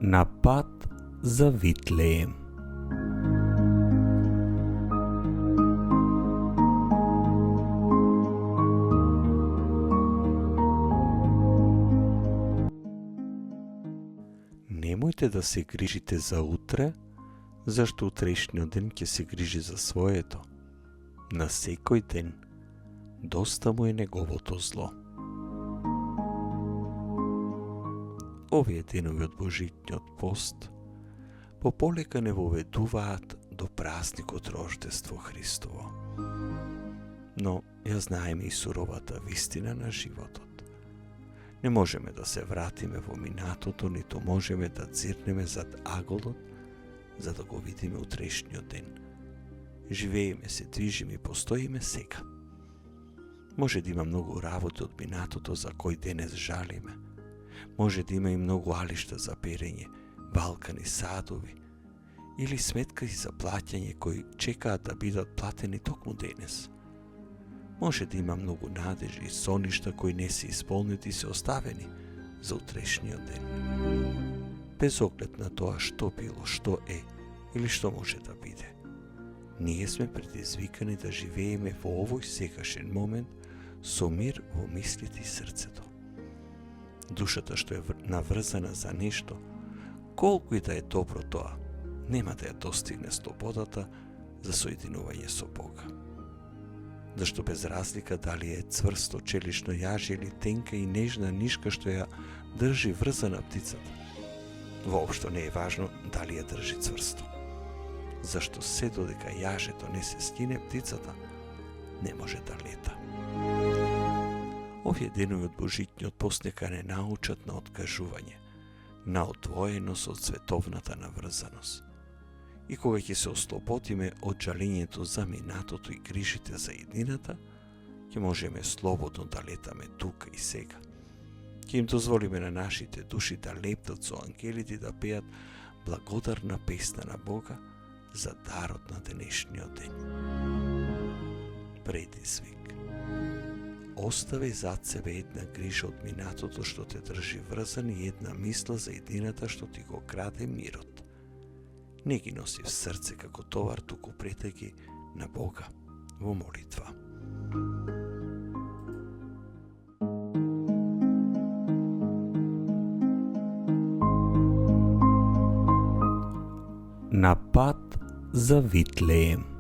На пат за Витлеем. Немојте да се грижите за утре, зашто утрешниот ден ќе се грижи за своето. На секој ден доста му е неговото зло. Овие денови од Божитниот пост пополека не воведуваат до празникот Рождество Христово. Но ја знаеме и суровата вистина на животот. Не можеме да се вратиме во минатото, ниту можеме да цирнеме зад аголот, за да го видиме утрешниот ден. Живееме, се движиме и постоиме сега. Може да има многу работи од минатото за кој денес жалиме. Може да има и многу алишта за перење, балкани, садови, или сметки за плаќање кои чекаат да бидат платени токму денес. Може да има многу надежи и соништа кои не се исполнети и се оставени за утрешниот ден. Без оглед на тоа што било, што е или што може да биде. Ние сме предизвикани да живееме во овој сегашен момент со мир во мислите и срцето. Душата што е наврзана за нешто, колку и да е добро тоа, нема да ја достигне слободата за соединување со Бога. Зашто без разлика дали е цврсто челично јаже или тенка и нежна нишка што ја држи врзана птицата, воопшто не е важно дали ја држи цврсто. Зашто се додека јажето не се скине, птицата не може да лета. Овие денови од Божитниот пост нека не научат на откажување, на одвоеност од световната наврзаност. И кога ќе се ослободиме од жалењето за минатото и грижите за иднината, ќе можеме слободно да летаме тука и сега. Ќе им дозволиме на нашите души да лептат со ангелите и да пеат благодарна песна на Бога за дарот на денешниот ден. Предизвик. Остави зад себе една грижа од минатото што те држи врзан и една мисла за иднината што ти го краде мирот. Не ги носи в срце како товар, туку претај ги на Бога во молитва. На пат за Витлеем.